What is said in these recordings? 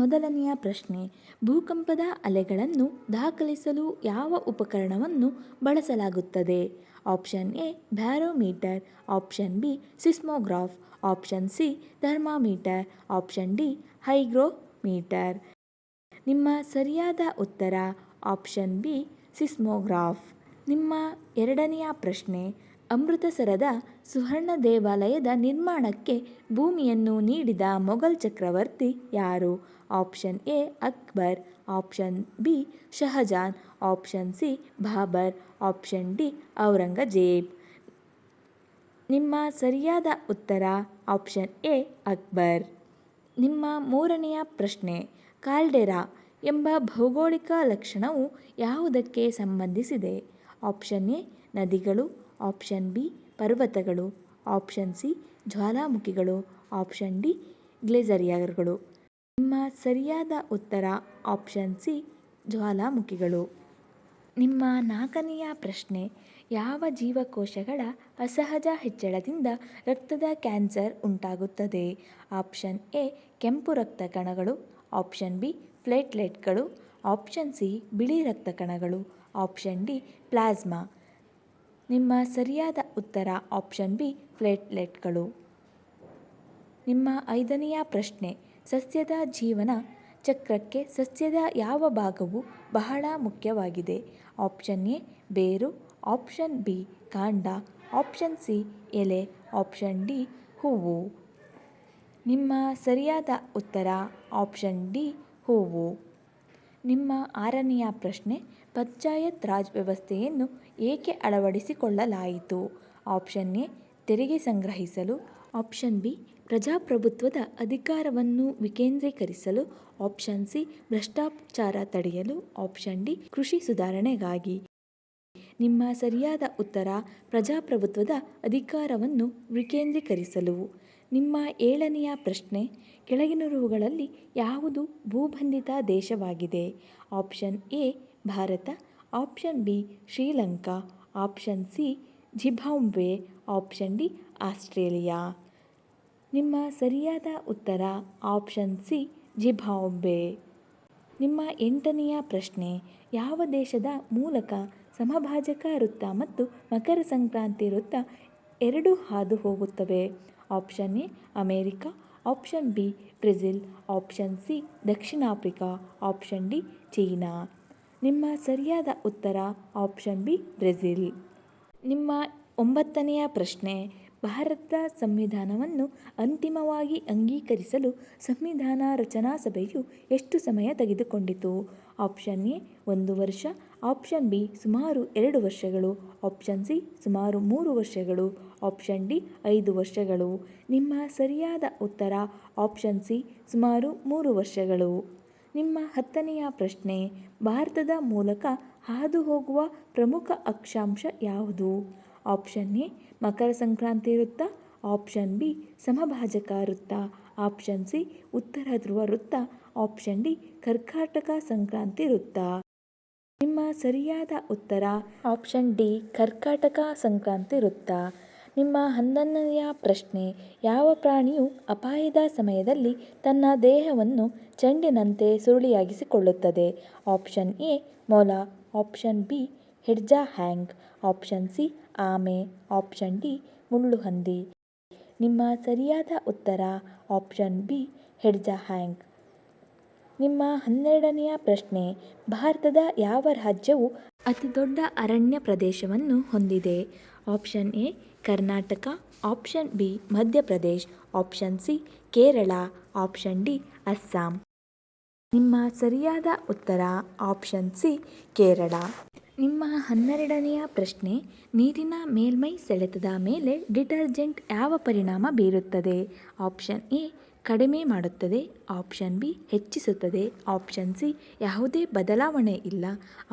ಮೊದಲನೆಯ ಪ್ರಶ್ನೆ, ಭೂಕಂಪದ ಅಲೆಗಳನ್ನು ದಾಖಲಿಸಲು ಯಾವ ಉಪಕರಣವನ್ನು ಬಳಸಲಾಗುತ್ತದೆ? Option A barometer, option B seismograph, option C thermometer, option D hygrometer. ನಿಮ್ಮ ಸರಿಯಾದ ಉತ್ತರ ಆಪ್ಷನ್ ಬಿ ಸಿಸ್ಮೋಗ್ರಾಫ್. ನಿಮ್ಮ ಎರಡನೆಯ ಪ್ರಶ್ನೆ, ಅಮೃತಸರದ ಸುವರ್ಣ ದೇವಾಲಯದ ನಿರ್ಮಾಣಕ್ಕೆ ಭೂಮಿಯನ್ನು ನೀಡಿದ ಮೊಘಲ್ ಚಕ್ರವರ್ತಿ ಯಾರು? Option A Akbar, option B Shahjahan, option C Babar, option D Aurangzeb. ನಿಮ್ಮ ಸರಿಯಾದ ಉತ್ತರ ಆಪ್ಷನ್ ಎ ಅಕ್ಬರ್. ನಿಮ್ಮ ಮೂರನೆಯ ಪ್ರಶ್ನೆ, ಕಾಲ್ಡೆರಾ ಎಂಬ ಭೌಗೋಳಿಕ ಲಕ್ಷಣವು ಯಾವುದಕ್ಕೆ ಸಂಬಂಧಿಸಿದೆ? ಆಪ್ಷನ್ ಎ ನದಿಗಳು, ಆಪ್ಷನ್ ಬಿ ಪರ್ವತಗಳು, ಆಪ್ಷನ್ ಸಿ ಜ್ವಾಲಾಮುಖಿಗಳು, ಆಪ್ಷನ್ ಡಿ ಗ್ಲೇಸಿಯರ್ಗಳು. ನಿಮ್ಮ ಸರಿಯಾದ ಉತ್ತರ ಆಪ್ಷನ್ ಸಿ ಜ್ವಾಲಾಮುಖಿಗಳು. ನಿಮ್ಮ ನಾಲ್ಕನೆಯ ಪ್ರಶ್ನೆ, ಯಾವ ಜೀವಕೋಶಗಳ ಅಸಹಜ ಹೆಚ್ಚಳದಿಂದ ರಕ್ತದ ಕ್ಯಾನ್ಸರ್ ಉಂಟಾಗುತ್ತದೆ? ಆಪ್ಷನ್ ಎ ಕೆಂಪು ರಕ್ತ ಕಣಗಳು, ಆಪ್ಷನ್ ಬಿ ಪ್ಲೇಟ್ಲೆಟ್ಗಳು, ಆಪ್ಷನ್ ಸಿ ಬಿಳಿ ರಕ್ತ ಕಣಗಳು, ಆಪ್ಷನ್ ಡಿ ಪ್ಲಾಸ್ಮಾ. ನಿಮ್ಮ ಸರಿಯಾದ ಉತ್ತರ ಆಪ್ಷನ್ ಬಿ ಪ್ಲೇಟ್ಲೆಟ್ಗಳು. ನಿಮ್ಮ ಐದನೆಯ ಪ್ರಶ್ನೆ, ಸಸ್ಯದ ಜೀವನ ಚಕ್ರಕ್ಕೆ ಸಸ್ಯದ ಯಾವ ಭಾಗವು ಬಹಳ ಮುಖ್ಯವಾಗಿದೆ? ಆಪ್ಷನ್ ಎ ಬೇರು, ಆಪ್ಷನ್ ಬಿ ಕಾಂಡ, ಆಪ್ಷನ್ ಸಿ ಎಲೆ, ಆಪ್ಷನ್ ಡಿ ಹೂವು. ನಿಮ್ಮ ಸರಿಯಾದ ಉತ್ತರ ಆಪ್ಷನ್ ಡಿ ಹೂವು. ನಿಮ್ಮ ಆರನೆಯ ಪ್ರಶ್ನೆ, ಪಂಚಾಯತ್ ರಾಜ್ ವ್ಯವಸ್ಥೆಯನ್ನು ಏಕೆ ಅಳವಡಿಸಿಕೊಳ್ಳಲಾಯಿತು? ಆಪ್ಷನ್ ಎ ತೆರಿಗೆ ಸಂಗ್ರಹಿಸಲು, ಆಪ್ಷನ್ ಬಿ ಪ್ರಜಾಪ್ರಭುತ್ವದ ಅಧಿಕಾರವನ್ನು ವಿಕೇಂದ್ರೀಕರಿಸಲು, ಆಪ್ಷನ್ ಸಿ ಭ್ರಷ್ಟಾಚಾರ ತಡೆಯಲು, ಆಪ್ಷನ್ ಡಿ ಕೃಷಿ ಸುಧಾರಣೆಗಾಗಿ. ನಿಮ್ಮ ಸರಿಯಾದ ಉತ್ತರ ಪ್ರಜಾಪ್ರಭುತ್ವದ ಅಧಿಕಾರವನ್ನು ವಿಕೇಂದ್ರೀಕರಿಸಲು. ನಿಮ್ಮ ಏಳನೆಯ ಪ್ರಶ್ನೆ, ಕೆಳಗಿನವುಗಳಲ್ಲಿ ಯಾವುದು ಭೂಬಂಧಿತ ದೇಶವಾಗಿದೆ? Option A Bharat, option B Sri Lanka, option C Zimbabwe, option D Australia. ನಿಮ್ಮ ಸರಿಯಾದ ಉತ್ತರ ಆಪ್ಷನ್ ಸಿ ಜಿಂಬಾಬ್ವೆ. ನಿಮ್ಮ ಎಂಟನೆಯ ಪ್ರಶ್ನೆ, ಯಾವ ದೇಶದ ಮೂಲಕ ಸಮಭಾಜಕ ವೃತ್ತ ಮತ್ತು ಮಕರ ಸಂಕ್ರಾಂತಿ ವೃತ್ತ ಎರಡೂ ಹಾದು ಹೋಗುತ್ತವೆ? Option A America, option B Brazil, option C Dakshina Africa, option D China. ನಿಮ್ಮ ಸರಿಯಾದ ಉತ್ತರ ಆಪ್ಷನ್ ಬಿ ಬ್ರೆಜಿಲ್. ನಿಮ್ಮ ಒಂಬತ್ತನೆಯ ಪ್ರಶ್ನೆ, ಭಾರತದ ಸಂವಿಧಾನವನ್ನು ಅಂತಿಮವಾಗಿ ಅಂಗೀಕರಿಸಲು ಸಂವಿಧಾನ ರಚನಾ ಸಭೆಯು ಎಷ್ಟು ಸಮಯ ತೆಗೆದುಕೊಂಡಿತು? ಆಪ್ಷನ್ ಎ 1 ವರ್ಷ, ಆಪ್ಷನ್ ಬಿ ಸುಮಾರು 2 ವರ್ಷಗಳು, ಆಪ್ಷನ್ ಸಿ ಸುಮಾರು 3 ವರ್ಷಗಳು, ಆಪ್ಷನ್ ಡಿ 5 ವರ್ಷಗಳು. ನಿಮ್ಮ ಸರಿಯಾದ ಉತ್ತರ ಆಪ್ಷನ್ ಸಿ ಸುಮಾರು 3 ವರ್ಷಗಳು. ನಿಮ್ಮ 10ನೆಯ ಪ್ರಶ್ನೆ, ಭಾರತದ ಮೂಲಕ ಹಾದು ಹೋಗುವ ಪ್ರಮುಖ ಅಕ್ಷಾಂಶ ಯಾವುದು? ಆಪ್ಷನ್ ಎ ಮಕರ ಸಂಕ್ರಾಂತಿ ವೃತ್ತ, ಆಪ್ಷನ್ ಬಿ ಸಮಭಾಜಕ ವೃತ್ತ, ಆಪ್ಷನ್ ಸಿ ಉತ್ತರ ಧ್ರುವ ವೃತ್ತ, ಆಪ್ಷನ್ ಡಿ ಕರ್ಕಾಟಕ ಸಂಕ್ರಾಂತಿ ವೃತ್ತ. ನಿಮ್ಮ ಸರಿಯಾದ ಉತ್ತರ ಆಪ್ಷನ್ ಡಿ ಕರ್ಕಾಟಕ ಸಂಕ್ರಾಂತಿ ವೃತ್ತ. ನಿಮ್ಮ 11ನೆಯ ಪ್ರಶ್ನೆ, ಯಾವ ಪ್ರಾಣಿಯು ಅಪಾಯದ ಸಮಯದಲ್ಲಿ ತನ್ನ ದೇಹವನ್ನು ಚೆಂಡಿನಂತೆ ಸುರುಳಿಯಾಗಿಸಿಕೊಳ್ಳುತ್ತದೆ? ಆಪ್ಷನ್ ಎ ಮೊಲ, ಆಪ್ಷನ್ ಬಿ ಹೆಡ್ಜಾಹ್ಯಾಂಗ್, ಆಪ್ಷನ್ ಸಿ ಆಮೆ, ಆಪ್ಷನ್ ಡಿ ಮುಳ್ಳುಹಂದಿ. ನಿಮ್ಮ ಸರಿಯಾದ ಉತ್ತರ ಆಪ್ಷನ್ ಬಿ ಹೆಡ್ಜಾಹ್ಯಾಂಗ್. ನಿಮ್ಮ 12ನೆಯ ಪ್ರಶ್ನೆ, ಭಾರತದ ಯಾವ ರಾಜ್ಯವು ಅತಿದೊಡ್ಡ ಅರಣ್ಯ ಪ್ರದೇಶವನ್ನು ಹೊಂದಿದೆ? Option A Karnataka, option B Madhya Pradesh, option C Kerala, option D Assam. ನಿಮ್ಮ ಸರಿಯಾದ ಉತ್ತರ ಆಪ್ಷನ್ ಸಿ ಕೇರಳ. ನಿಮ್ಮ 12ನೆಯ ಪ್ರಶ್ನೆ, ನೀರಿನ ಮೇಲ್ಮೈ ಸೆಳೆತದ ಮೇಲೆ ಡಿಟರ್ಜೆಂಟ್ ಯಾವ ಪರಿಣಾಮ ಬೀರುತ್ತದೆ? ಆಪ್ಷನ್ ಎ ಕಡಿಮೆ ಮಾಡುತ್ತದೆ, ಆಪ್ಷನ್ ಬಿ ಹೆಚ್ಚಿಸುತ್ತದೆ, ಆಪ್ಷನ್ ಸಿ ಯಾವುದೇ ಬದಲಾವಣೆ ಇಲ್ಲ,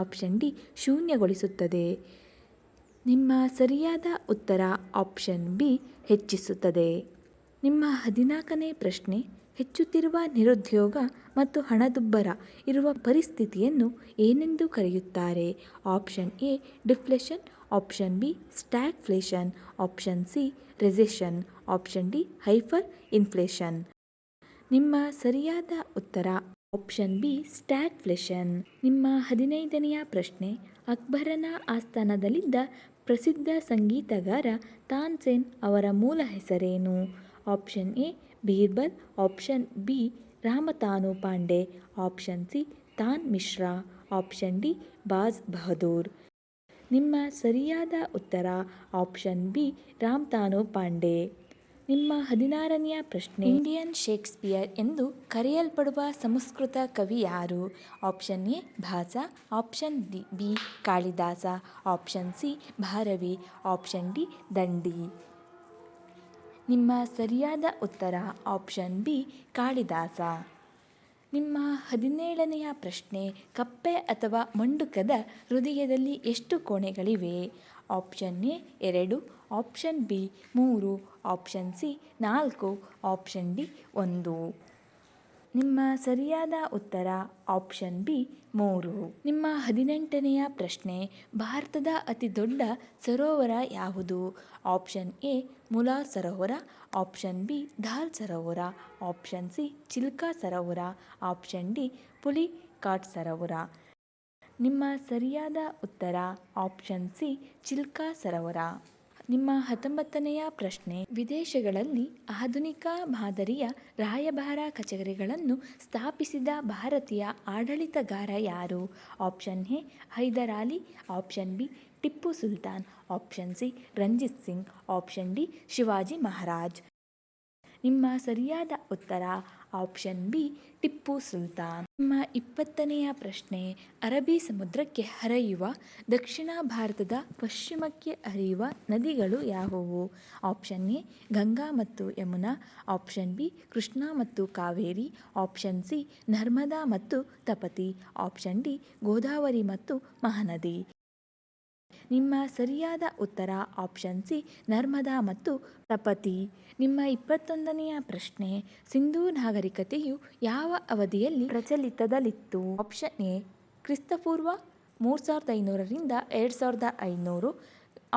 ಆಪ್ಷನ್ ಡಿ ಶೂನ್ಯಗೊಳಿಸುತ್ತದೆ. ನಿಮ್ಮ ಸರಿಯಾದ ಉತ್ತರ ಆಪ್ಷನ್ ಬಿ ಹೆಚ್ಚಿಸುತ್ತದೆ. ನಿಮ್ಮ 14ನೇ ಪ್ರಶ್ನೆ, ಹೆಚ್ಚುತ್ತಿರುವ ನಿರುದ್ಯೋಗ ಮತ್ತು ಹಣದುಬ್ಬರ ಇರುವ ಪರಿಸ್ಥಿತಿಯನ್ನು ಏನೆಂದು ಕರೆಯುತ್ತಾರೆ? Option A deflation, option B stagflation, option C recession, option D hyper inflation. ನಿಮ್ಮ ಸರಿಯಾದ ಉತ್ತರ ಆಪ್ಷನ್ ಬಿ ಸ್ಟ್ಯಾಗ್ಫ್ಲೇಷನ್. ನಿಮ್ಮ 15ನೆಯ ಪ್ರಶ್ನೆ, ಅಕ್ಬರನ ಆಸ್ಥಾನದಲ್ಲಿದ್ದ ಪ್ರಸಿದ್ಧ ಸಂಗೀತಗಾರ ತಾನ್ಸೇನ್ ಅವರ ಮೂಲ ಹೆಸರೇನು? Option A Birbal, option B Ramtanu Pandey, option C Tan Mishra, option D Baz Bahadur. ನಿಮ್ಮ ಸರಿಯಾದ ಉತ್ತರ ಆಪ್ಷನ್ ಬಿ ರಾಮತಾನು ಪಾಂಡೆ. ನಿಮ್ಮ 16ನೆಯ ಪ್ರಶ್ನೆ, ಇಂಡಿಯನ್ ಶೇಕ್ಸ್ಪಿಯರ್ ಎಂದು ಕರೆಯಲ್ಪಡುವ ಸಂಸ್ಕೃತ ಕವಿ ಯಾರು? Option A Bhasa, option B Kalidasa, option C Bharavi, option D Dandi. ನಿಮ್ಮ ಸರಿಯಾದ ಉತ್ತರ ಆಪ್ಷನ್ ಬಿ ಕಾಳಿದಾಸ. ನಿಮ್ಮ 17ನೆಯ ಪ್ರಶ್ನೆ, ಕಪ್ಪೆ ಅಥವಾ ಮಂಡುಕದ ಹೃದಯದಲ್ಲಿ ಎಷ್ಟು ಕೋಣೆಗಳಿವೆ? Option A 2, option B 3, option C 4, option D 1. ನಿಮ್ಮ ಸರಿಯಾದ ಉತ್ತರ ಆಪ್ಷನ್ ಬಿ 3. ನಿಮ್ಮ 18ನೆಯ ಪ್ರಶ್ನೆ, ಭಾರತದ ಅತಿ ದೊಡ್ಡ ಸರೋವರ ಯಾವುದು? ಆಪ್ಷನ್ ಎ ಮುಲಾ ಸರೋವರ, ಆಪ್ಷನ್ ಬಿ ದಾಲ್ ಸರೋವರ, ಆಪ್ಷನ್ ಸಿ ಚಿಲ್ಕಾ ಸರೋವರ, ಆಪ್ಷನ್ ಡಿ ಪುಲಿಕಾಟ್ ಸರೋವರ. ನಿಮ್ಮ ಸರಿಯಾದ ಉತ್ತರ ಆಪ್ಷನ್ ಸಿ ಚಿಲ್ಕಾ ಸರೋವರ. ನಿಮ್ಮ 19ನೆಯ ಪ್ರಶ್ನೆ, ವಿದೇಶಗಳಲ್ಲಿ ಆಧುನಿಕ ಮಾದರಿಯ ರಾಯಭಾರ ಕಚೇರಿಗಳನ್ನು ಸ್ಥಾಪಿಸಿದ ಭಾರತೀಯ ಆಡಳಿತಗಾರ ಯಾರು? Option A Hyder Ali, option B Tipu Sultan, option C Ranjit Singh, option D Shivaji Maharaj. ನಿಮ್ಮ ಸರಿಯಾದ ಉತ್ತರ ಆಪ್ಷನ್ ಬಿ ಟಿಪ್ಪು ಸುಲ್ತಾನ್. ನಿಮ್ಮ 20ನೆಯ ಪ್ರಶ್ನೆ, ಅರಬ್ಬಿ ಸಮುದ್ರಕ್ಕೆ ಹರಿಯುವ ದಕ್ಷಿಣ ಭಾರತದ ಪಶ್ಚಿಮಕ್ಕೆ ಹರಿಯುವ ನದಿಗಳು ಯಾವುವು? ಆಪ್ಷನ್ ಎ ಗಂಗಾ ಮತ್ತು ಯಮುನಾ, ಆಪ್ಷನ್ ಬಿ ಕೃಷ್ಣ ಮತ್ತು ಕಾವೇರಿ, ಆಪ್ಷನ್ ಸಿ ನರ್ಮದಾ ಮತ್ತು ತಪತಿ, ಆಪ್ಷನ್ ಡಿ ಗೋದಾವರಿ ಮತ್ತು ಮಹಾನದಿ. ನಿಮ್ಮ ಸರಿಯಾದ ಉತ್ತರ ಆಪ್ಷನ್ ಸಿ ನರ್ಮದಾ ಮತ್ತು ತಪತಿ. ನಿಮ್ಮ 21ನೆಯ ಪ್ರಶ್ನೆ, ಸಿಂಧೂ ನಾಗರಿಕತೆಯು ಯಾವ ಅವಧಿಯಲ್ಲಿ ಪ್ರಚಲಿತದಲ್ಲಿತ್ತು? ಆಪ್ಷನ್ ಎ ಕ್ರಿಸ್ತಪೂರ್ವ 3500ರಿಂದ 2500,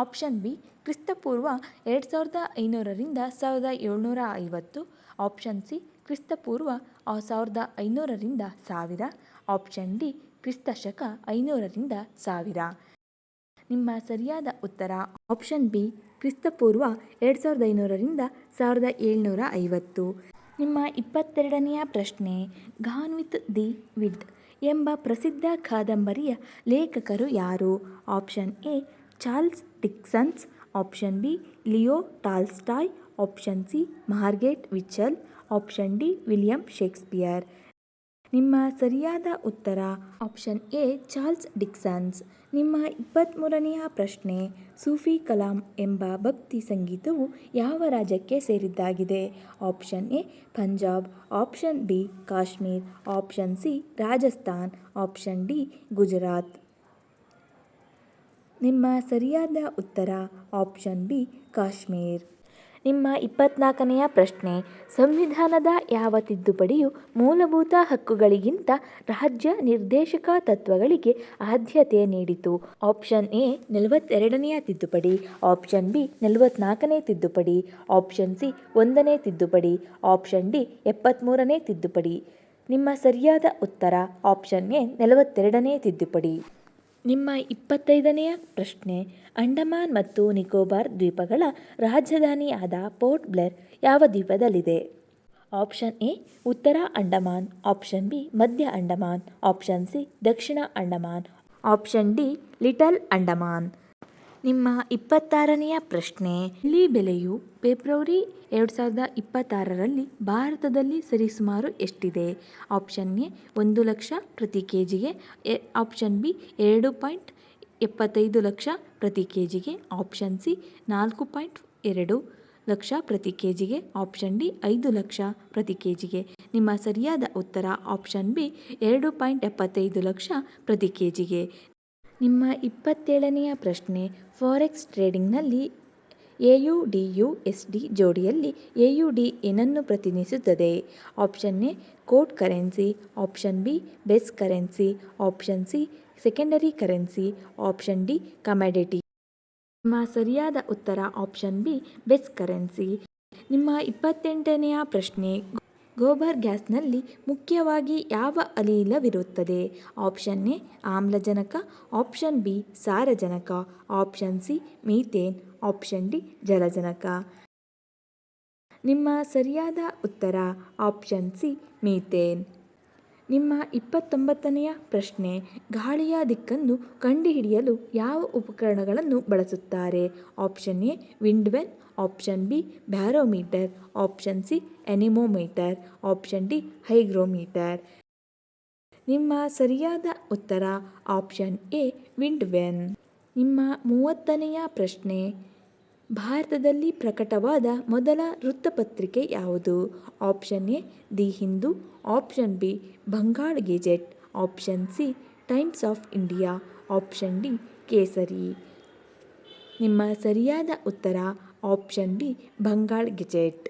ಆಪ್ಷನ್ ಬಿ ಕ್ರಿಸ್ತಪೂರ್ವ 2500ರಿಂದ 1750, ಆಪ್ಷನ್ ಸಿ ಕ್ರಿಸ್ತಪೂರ್ವ 1500ರಿಂದ 1000, ಆಪ್ಷನ್ ಡಿ ಕ್ರಿಸ್ತಶಕ 500ರಿಂದ 1000. ನಿಮ್ಮ ಸರಿಯಾದ ಉತ್ತರ ಆಪ್ಷನ್ ಬಿ ಕ್ರಿಸ್ತಪೂರ್ವ 2500ರಿಂದ 1750. ನಿಮ್ಮ 22ನೆಯ ಪ್ರಶ್ನೆ, ಗಾನ್ ವಿತ್ ದಿ ವಿಂಡ್ ಎಂಬ ಪ್ರಸಿದ್ಧ ಕಾದಂಬರಿಯ ಲೇಖಕರು ಯಾರು? Option A Charles Dickens, option B Leo Tolstoy, option C Margaret Mitchell, option D William Shakespeare. ನಿಮ್ಮ ಸರಿಯಾದ ಉತ್ತರ ಆಪ್ಷನ್ ಎ ಚಾರ್ಲ್ಸ್ ಡಿಕನ್ಸ್. ನಿಮ್ಮ 23ನೆಯ ಪ್ರಶ್ನೆ, ಸೂಫಿ ಕಲಾಂ ಎಂಬ ಭಕ್ತಿ ಸಂಗೀತವು ಯಾವ ರಾಜ್ಯಕ್ಕೆ ಸೇರಿದ್ದಾಗಿದೆ? Option A Punjab, option B Kashmir, option C Rajasthan, option D Gujarat. ನಿಮ್ಮ ಸರಿಯಾದ ಉತ್ತರ ಆಪ್ಷನ್ ಬಿ ಕಾಶ್ಮೀರ್. ನಿಮ್ಮ 24ನೆಯ ಪ್ರಶ್ನೆ, ಸಂವಿಧಾನದ ಯಾವ ತಿದ್ದುಪಡಿಯು ಮೂಲಭೂತ ಹಕ್ಕುಗಳಿಗಿಂತ ರಾಜ್ಯ ನಿರ್ದೇಶಕ ತತ್ವಗಳಿಗೆ ಆದ್ಯತೆ ನೀಡಿತು? ಆಪ್ಷನ್ ಎ 42ನೇ ತಿದ್ದುಪಡಿ, ಆಪ್ಷನ್ ಬಿ 44ನೇ ತಿದ್ದುಪಡಿ, ಆಪ್ಷನ್ ಸಿ 1ನೇ ತಿದ್ದುಪಡಿ, ಆಪ್ಷನ್ ಡಿ 73ನೇ ತಿದ್ದುಪಡಿ. ನಿಮ್ಮ ಸರಿಯಾದ ಉತ್ತರ ಆಪ್ಷನ್ ಎ 42ನೇ ತಿದ್ದುಪಡಿ. ನಿಮ್ಮ 25ನೆಯ ಪ್ರಶ್ನೆ, ಅಂಡಮಾನ್ ಮತ್ತು ನಿಕೋಬಾರ್ ದ್ವೀಪಗಳ ರಾಜಧಾನಿಯಾದ ಪೋರ್ಟ್ ಬ್ಲೇರ್ ಯಾವ ದ್ವೀಪದಲ್ಲಿದೆ? ಆಪ್ಷನ್ ಎ ಉತ್ತರ ಅಂಡಮಾನ್, ಆಪ್ಷನ್ ಬಿ ಮಧ್ಯ ಅಂಡಮಾನ್, ಆಪ್ಷನ್ ಸಿ ದಕ್ಷಿಣ Andaman, option D little Andaman. ನಿಮ್ಮ 26ನೆಯ ಪ್ರಶ್ನೆ, ಬೆಳ್ಳಿ ಬೆಲೆಯು ಫೆಬ್ರವರಿ 2026ರಲ್ಲಿ ಭಾರತದಲ್ಲಿ ಸರಿಸುಮಾರು ಎಷ್ಟಿದೆ? ಆಪ್ಷನ್ ಎ 1 ಲಕ್ಷ ಪ್ರತಿ ಕೆಜಿಗೆ, ಆಪ್ಷನ್ ಬಿ 2.75 ಲಕ್ಷ ಪ್ರತಿ ಕೆಜಿಗೆ, ಆಪ್ಷನ್ ಸಿ 4.2 ಲಕ್ಷ ಪ್ರತಿ ಕೆಜಿಗೆ, ಆಪ್ಷನ್ ಡಿ 5 ಲಕ್ಷ ಪ್ರತಿ ಕೆಜಿಗೆ. ನಿಮ್ಮ ಸರಿಯಾದ ಉತ್ತರ ಆಪ್ಷನ್ ಬಿ 2.75 ಲಕ್ಷ ಪ್ರತಿ ಕೆಜಿಗೆ. ನಿಮ್ಮ 27ನೆಯ ಪ್ರಶ್ನೆ, ಫಾರೆಕ್ಸ್ ಟ್ರೇಡಿಂಗ್ನಲ್ಲಿ AUD/USD ಜೋಡಿಯಲ್ಲಿ AUD ಏನನ್ನು ಪ್ರತಿನಿಧಿಸುತ್ತದೆ? Option A code currency, option B base currency, option C secondary currency, option D commodity. ನಿಮ್ಮ ಸರಿಯಾದ ಉತ್ತರ ಆಪ್ಷನ್ ಬಿ ಬೇಸ್ ಕರೆನ್ಸಿ. ನಿಮ್ಮ 28ನೆಯ ಪ್ರಶ್ನೆ, ಗೋಬರ್ ಗ್ಯಾಸ್ನಲ್ಲಿ ಮುಖ್ಯವಾಗಿ ಯಾವ ಅನಿಲವಿರುತ್ತದೆ? ಆಪ್ಷನ್ ಎ ಆಮ್ಲಜನಕ, ಆಪ್ಷನ್ ಬಿ ಸಾರಜನಕ, option C methane, option D ಜಲಜನಕ. ನಿಮ್ಮ ಸರಿಯಾದ ಉತ್ತರ ಆಪ್ಷನ್ ಸಿ ಮೀಥೇನ್. ನಿಮ್ಮ 29ನೆಯ ಪ್ರಶ್ನೆ, ಗಾಳಿಯ ದಿಕ್ಕನ್ನು ಕಂಡುಹಿಡಿಯಲು ಯಾವ ಉಪಕರಣಗಳನ್ನು ಬಳಸುತ್ತಾರೆ? Option A wind vane, option B barometer, option C anemometer, option D hygrometer. ನಿಮ್ಮ ಸರಿಯಾದ ಉತ್ತರ ಆಪ್ಷನ್ ಎ ವಿಂಡ್ ವೆನ್. ನಿಮ್ಮ 30ನೆಯ ಪ್ರಶ್ನೆ, ಭಾರತದಲ್ಲಿ ಪ್ರಕಟವಾದ ಮೊದಲ ವೃತ್ತಪತ್ರಿಕೆ ಯಾವುದು? Option A the Hindu, option B Bengal gazette, option C Times of India, option D Kesari. ನಿಮ್ಮ ಸರಿಯಾದ ಉತ್ತರ ಆಪ್ಷನ್ ಬಿ ಬಂಗಾಳ್ ಗೆಜೆಟ್.